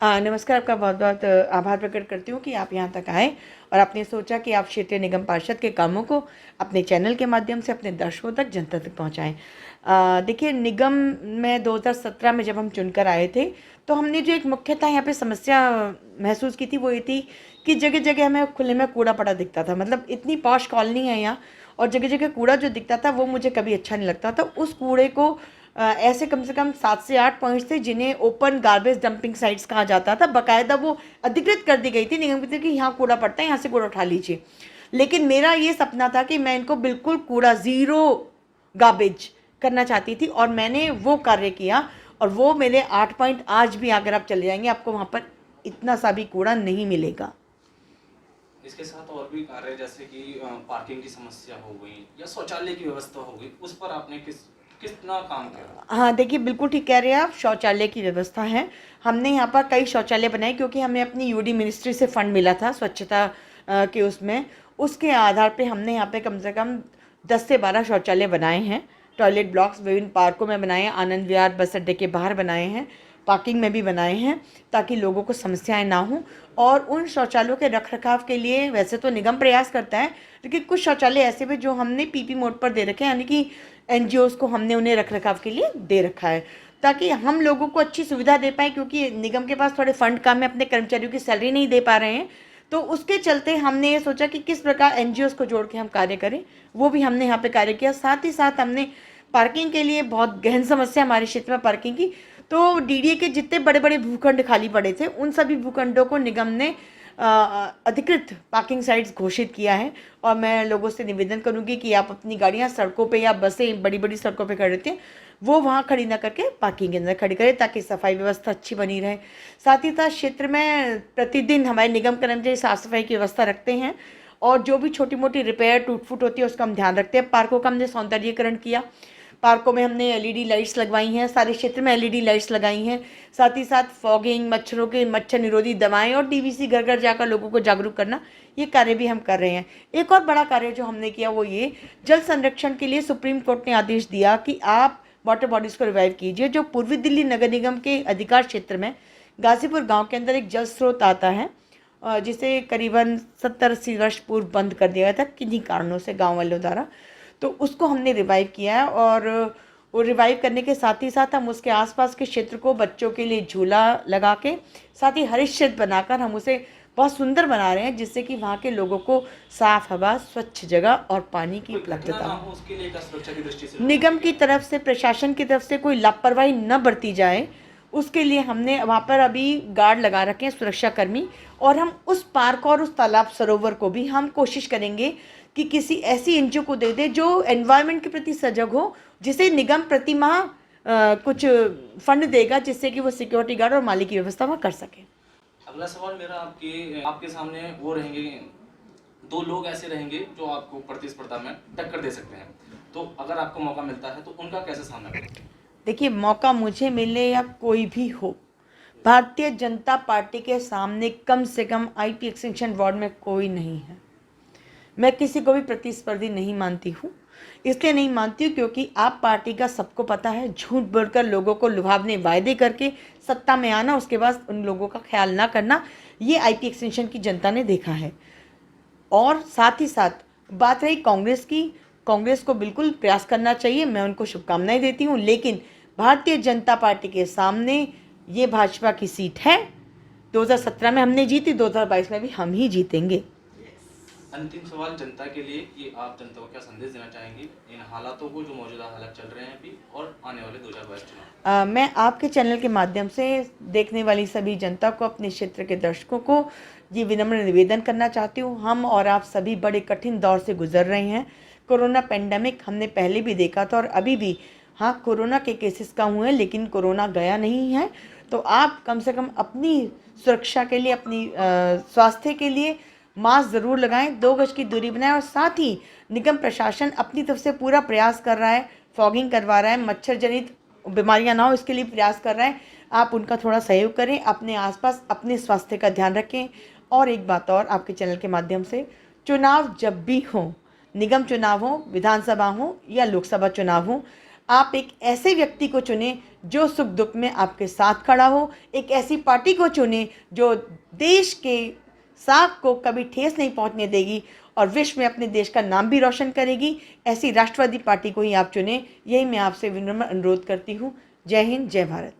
नमस्कार, आपका बहुत बहुत आभार प्रकट करती हूँ कि आप यहाँ तक आए और आपने सोचा कि आप क्षेत्रीय निगम पार्षद के कामों को अपने चैनल के माध्यम से अपने दर्शकों तक, जनता तक पहुँचाएं। देखिए, निगम में 2017 में जब हम चुनकर आए थे तो हमने जो एक मुख्यतः यहाँ पे समस्या महसूस की थी वो ये थी कि जगह जगह हमें खुले में कूड़ा पड़ा दिखता था। मतलब इतनी पॉश कॉलोनी है यहाँ और जगह जगह कूड़ा जो दिखता था वो मुझे कभी अच्छा नहीं लगता था। उस कूड़े को ऐसे कम से कम 7 से 8 पॉइंट्स थे जिन्हें ओपन गार्बेज डंपिंग साइट्स कहा जाता था। बाकायदा वो अधिकृत कर दी गई थी निगम की तरफ कि यहाँ कूड़ा पड़ता है, यहाँ से कूड़ा उठा लीजिए। लेकिन मेरा ये सपना था कि मैं इनको बिल्कुल कूड़ा ज़ीरो गार्बेज करना चाहती थी और मैंने वो कार्य किया। और वो मेरे 8 पॉइंट आज भी अगर आप चले जाएंगे आपको वहाँ पर इतना सा भी कूड़ा नहीं मिलेगा। इसके साथ और भी कार्य जैसे कि पार्किंग की समस्या हो गई या शौचालय की व्यवस्था हो गई, उस पर आपने कितना काम किया? हाँ, देखिए, बिल्कुल ठीक कह रहे हैं आप। शौचालय की व्यवस्था है। हमने यहाँ पर कई शौचालय बनाए क्योंकि हमें अपनी यूडी मिनिस्ट्री से फंड मिला था स्वच्छता के उसमें। उसके आधार पे हमने यहाँ पे कम से कम 10 से 12 शौचालय बनाए हैं। टॉयलेट ब्लॉक्स विभिन्न पार्कों में बनाए हैं, आनंद विहार बस अड्डे के बाहर बनाए हैं, पार्किंग में भी बनाए हैं ताकि लोगों को समस्याएं ना हों। और उन शौचालयों के रख रखाव के लिए वैसे तो निगम प्रयास करता है, लेकिन कुछ शौचालय ऐसे भी जो हमने पीपी मोड पर दे रखे हैं, यानी कि एनजीओज़ को हमने उन्हें रख रखाव के लिए दे रखा है ताकि हम लोगों को अच्छी सुविधा दे पाएँ। क्योंकि निगम के पास थोड़े फंड कम है, अपने कर्मचारियों की सैलरी नहीं दे पा रहे हैं, तो उसके चलते हमने ये सोचा कि किस प्रकार एनजीओज़ को जोड़ के हम कार्य करें। वो भी हमने यहाँ पे कार्य किया। साथ ही साथ हमने पार्किंग के लिए, बहुत गहन समस्या हमारे क्षेत्र में पार्किंग की, तो डीडीए के जितने बड़े बड़े भूखंड खाली पड़े थे उन सभी भूखंडों को निगम ने अधिकृत पार्किंग साइट्स घोषित किया है। और मैं लोगों से निवेदन करूंगी कि आप अपनी गाड़ियां सड़कों पे या बसें बड़ी बड़ी सड़कों पे खड़ी रहती हैं वो वहाँ खड़ी ना करके पार्किंग के अंदर खड़ी करें ताकि सफाई व्यवस्था अच्छी बनी रहे। साथ ही साथ क्षेत्र में प्रतिदिन हमारे निगम कर्मचारी साफ सफाई की व्यवस्था रखते हैं और जो भी छोटी मोटी रिपेयर टूट फूट होती है उसका हम ध्यान रखते हैं। पार्कों का हमने सौंदर्यीकरण किया। पार्कों में हमने एलईडी लाइट्स लगवाई हैं, सारे क्षेत्र में एलईडी लाइट्स लगाई हैं। साथ ही साथ फॉगिंग, मच्छरों के मच्छर निरोधी दवाएं और डीवीसी घर घर जाकर लोगों को जागरूक करना, ये कार्य भी हम कर रहे हैं। एक और बड़ा कार्य जो हमने किया वो ये, जल संरक्षण के लिए सुप्रीम कोर्ट ने आदेश दिया कि आप वाटर बॉडीज़ को रिवाइव कीजिए। जो पूर्वी दिल्ली नगर निगम के अधिकार क्षेत्र में गाजीपुर गाँव के अंदर एक जल स्रोत आता है जिसे करीबन 70-80 वर्ष पूर्व बंद कर दिया गया था किन्हीं कारणों से गाँव वालों द्वारा, तो उसको हमने रिवाइव किया है। और वो रिवाइव करने के साथ ही साथ हम उसके आसपास के क्षेत्र को बच्चों के लिए झूला लगा के, साथ ही हरित क्षेत्र बनाकर हम उसे बहुत सुंदर बना रहे हैं जिससे कि वहाँ के लोगों को साफ हवा, स्वच्छ जगह और पानी की उपलब्धता हो। उसके लिए सुरक्षा की दृष्टि से निगम की तरफ से, प्रशासन की तरफ से कोई लापरवाही न बरती जाए उसके लिए हमने वहाँ पर अभी गार्ड लगा रखे हैं, सुरक्षाकर्मी। और हम उस पार्क और उस तालाब सरोवर को भी हम कोशिश करेंगे कि किसी ऐसी एनजीओ को दे दे जो एनवायरनमेंट के प्रति सजग हो, जिसे निगम प्रति माह कुछ फंड देगा जिससे कि वो सिक्योरिटी गार्ड और माली की व्यवस्था वहाँ कर सके। अगला सवाल मेरा आपके सामने वो रहेंगे, 2 लोग ऐसे रहेंगे जो आपको प्रतिस्पर्धा में टक्कर दे सकते हैं, तो अगर आपको मौका मिलता है तो उनका कैसे सामना करेंगे? देखिए, मौका मुझे मिले या कोई भी हो, भारतीय जनता पार्टी के सामने कम से कम आईटी एक्सटेंशन वार्ड में कोई नहीं है। मैं किसी को भी प्रतिस्पर्धी नहीं मानती हूँ। इसलिए नहीं मानती हूँ क्योंकि आप पार्टी का सबको पता है, झूठ बोलकर लोगों को लुभावने वायदे करके सत्ता में आना, उसके बाद उन लोगों का ख्याल ना करना, ये आईटी एक्सटेंशन की जनता ने देखा है। और साथ ही साथ बात रही कांग्रेस की, कांग्रेस को बिल्कुल प्रयास करना चाहिए, मैं उनको शुभकामनाएं देती हूँ। लेकिन भारतीय जनता पार्टी के सामने ये भाजपा की सीट है। 2017 में हमने जीती, 2022 में भी हम ही जीतेंगे। अंतिम सवाल जनता के लिए कि आप जनता को क्या संदेश देना चाहेंगे इन हालातों को, जो मौजूदा हालात चल रहे हैं अभी और आने वाले 2022 चुनाव? मैं आपके चैनल के माध्यम से देखने वाली सभी जनता को, अपने क्षेत्र के दर्शकों को ये विनम्र निवेदन करना चाहती हूँ। हम और आप सभी बड़े कठिन दौर से गुजर रहे हैं। कोरोना पेंडेमिक हमने पहले भी देखा था और अभी भी, हाँ, कोरोना के केसेस कम हुए लेकिन कोरोना गया नहीं है। तो आप कम से कम अपनी सुरक्षा के लिए, अपनी स्वास्थ्य के लिए मास्क ज़रूर लगाएं, 2 गज की दूरी बनाएं। और साथ ही निगम प्रशासन अपनी तरफ से पूरा प्रयास कर रहा है, फॉगिंग करवा रहा है, मच्छर जनित बीमारियां ना हो इसके लिए प्रयास कर रहा है। आप उनका थोड़ा सहयोग करें, अपने आसपास अपने स्वास्थ्य का ध्यान रखें। और एक बात और आपके चैनल के माध्यम से, चुनाव जब भी हो, निगम चुनाव हो, विधानसभा हो या लोकसभा चुनाव हो, आप एक ऐसे व्यक्ति को चुनें जो सुख दुख में आपके साथ खड़ा हो, एक ऐसी पार्टी को चुनें जो देश के साख को कभी ठेस नहीं पहुंचने देगी और विश्व में अपने देश का नाम भी रोशन करेगी। ऐसी राष्ट्रवादी पार्टी को ही आप चुनें, यही मैं आपसे विनम्र अनुरोध करती हूँ। जय हिंद, जय भारत।